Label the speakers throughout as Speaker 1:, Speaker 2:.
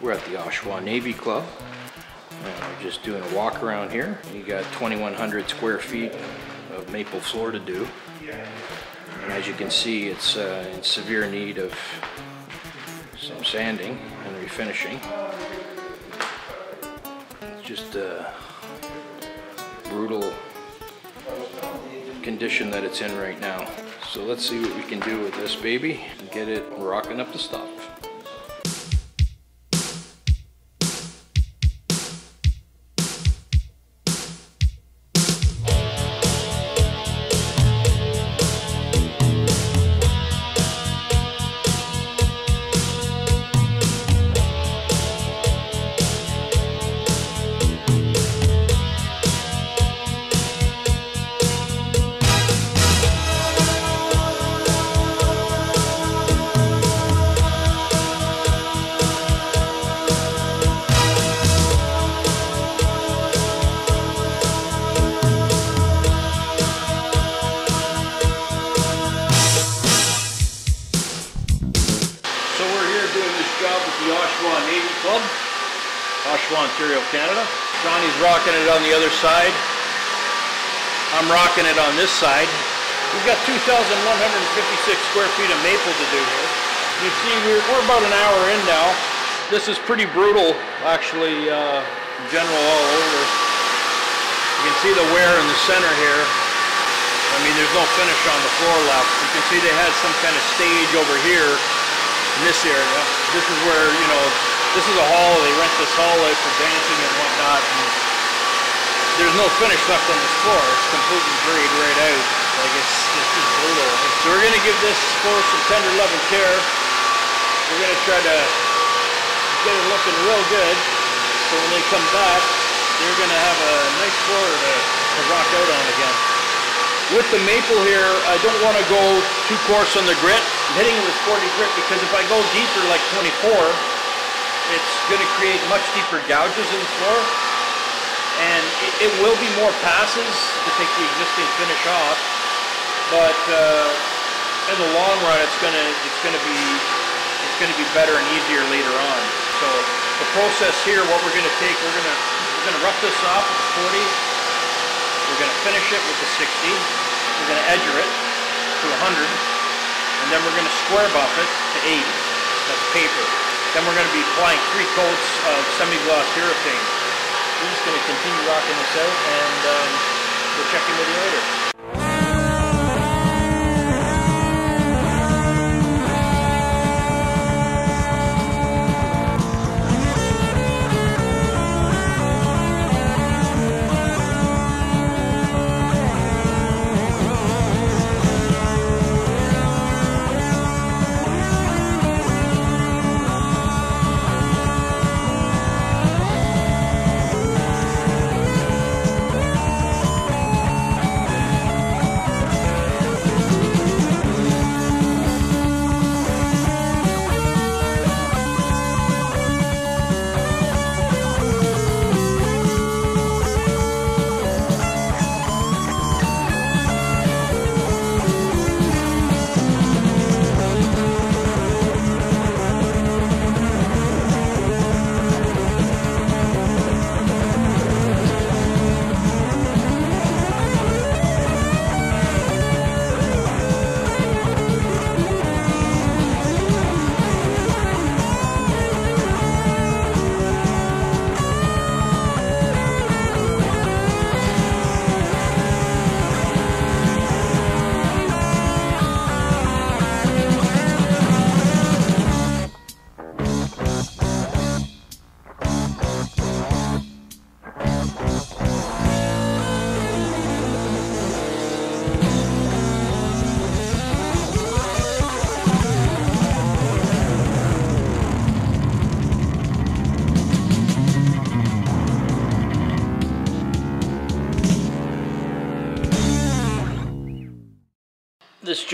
Speaker 1: We're at the Oshawa Navy Club. We're just doing a walk around here. You got 2,100 square feet of maple floor to do. And as you can see, it's in severe need of some sanding and refinishing. It's just a brutal condition that it's in right now. So let's see what we can do with this baby and get it rocking up the stuff. Oshawa, Ontario, Canada. Johnny's rocking it on the other side. I'm rocking it on this side. We've got 2,156 square feet of maple to do here. You see, we're about an hour in now. This is pretty brutal, actually, in general all over. You can see the wear in the center here. I mean, there's no finish on the floor left. You can see they had some kind of stage over here in this area. This is where, you know, this is a hall. They rent this hall out for dancing and whatnot. And there's no finish left on this floor. It's completely grayed right out. Like it's just brutal. So we're going to give this floor some tender love and care. We're going to try to get it looking real good. So when they come back, they're going to have a nice floor to rock out on again. With the maple here, I don't want to go too coarse on the grit. I'm hitting it with 40 grit because if I go deeper like 24, it's going to create much deeper gouges in the floor, and it will be more passes to take the existing finish off. But in the long run, it's going to be better and easier later on. So the process here, what we're going to take, we're going to rough this off with 40. We're going to finish it with the 60. We're going to edger it to 100, and then we're going to square buff it to 80. That's paper. Then we're going to be applying 3 coats of semi-gloss urethane. We're just going to continue rocking this out, and we'll check in with you later.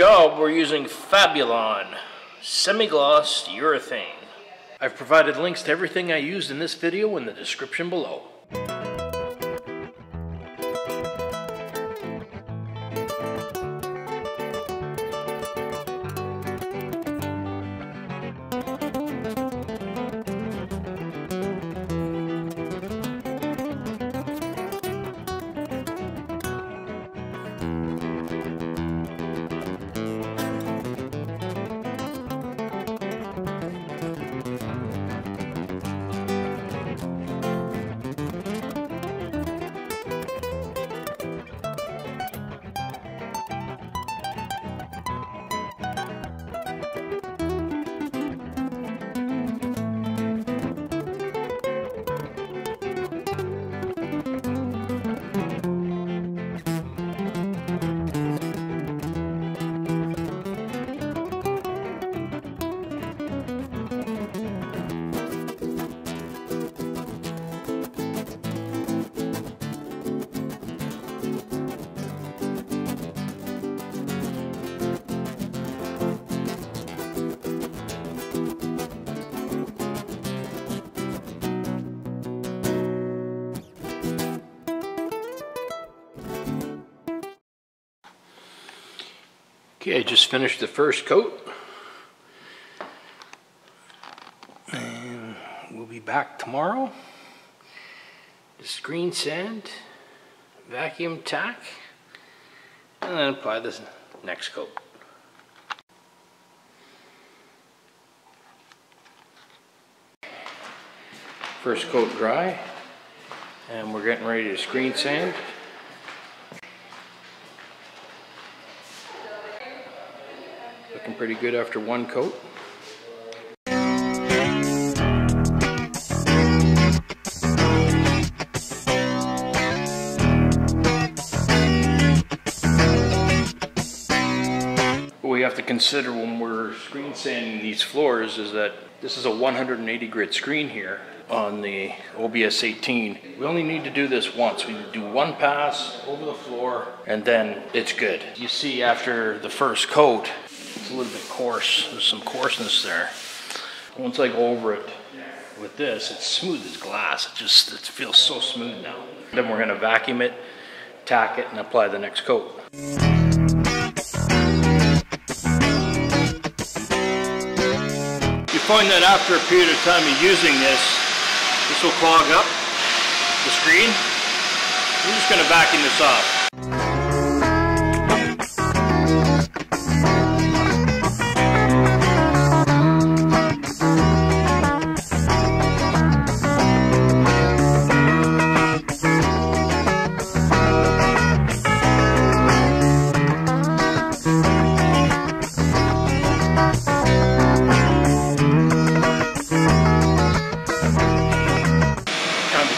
Speaker 1: job, we're using Fabulon semi-gloss urethane. I've provided links to everything I used in this video in the description below. Okay, I just finished the first coat, and we'll be back tomorrow. The screen sand, vacuum tack, and then apply this next coat. First coat dry, and we're getting ready to screen sand. Looking pretty good after one coat. What we have to consider when we're screen sanding these floors is that this is a 180 grit screen here on the OBS 18. We only need to do this once. We do one pass over the floor and then it's good. You see after the first coat, it's a little bit coarse. There's some coarseness there. Once I go over it with this, it's smooth as glass. It feels so smooth now. Then we're gonna vacuum it, tack it, and apply the next coat. You find that after a period of time of using this will clog up the screen. We're just gonna vacuum this off.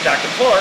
Speaker 1: Tack the floor.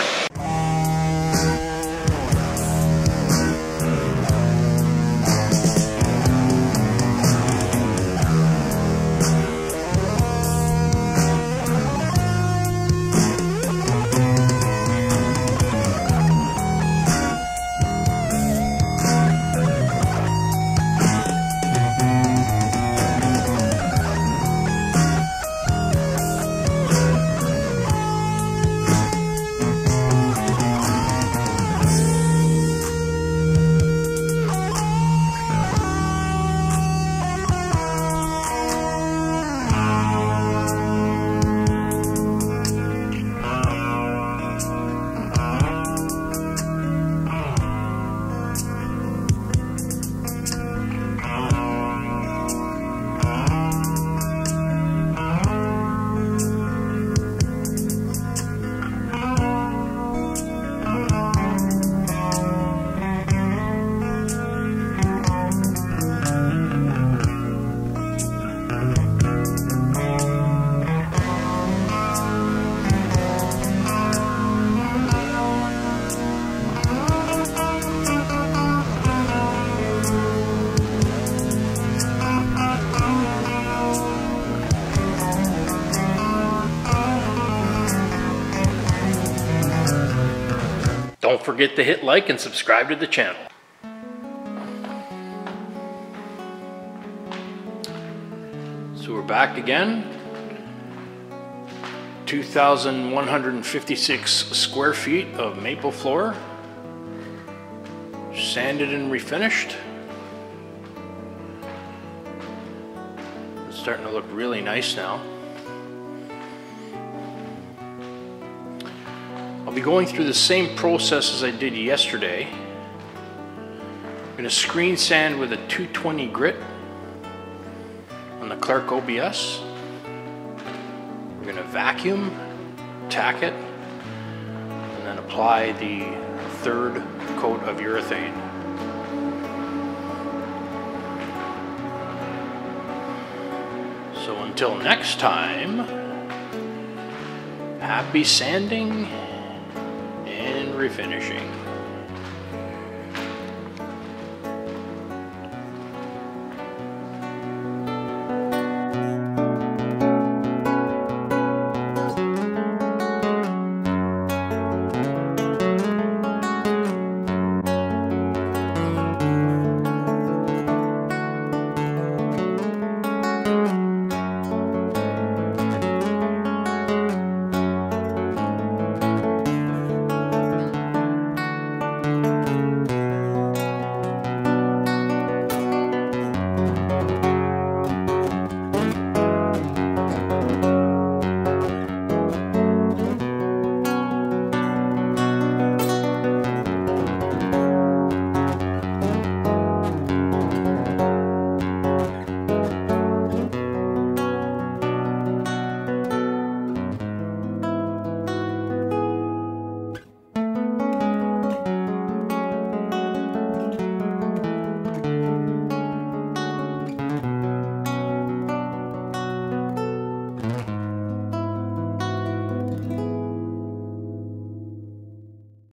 Speaker 1: Don't forget to hit like and subscribe to the channel. So we're back again. 2,156 square feet of maple floor, sanded and refinished. It's starting to look really nice now. I'll be going through the same process as I did yesterday. I'm going to screen sand with a 220 grit on the Clark OBS. We're going to vacuum, tack it, and then apply the third coat of urethane. So until next time, happy sanding and refinishing.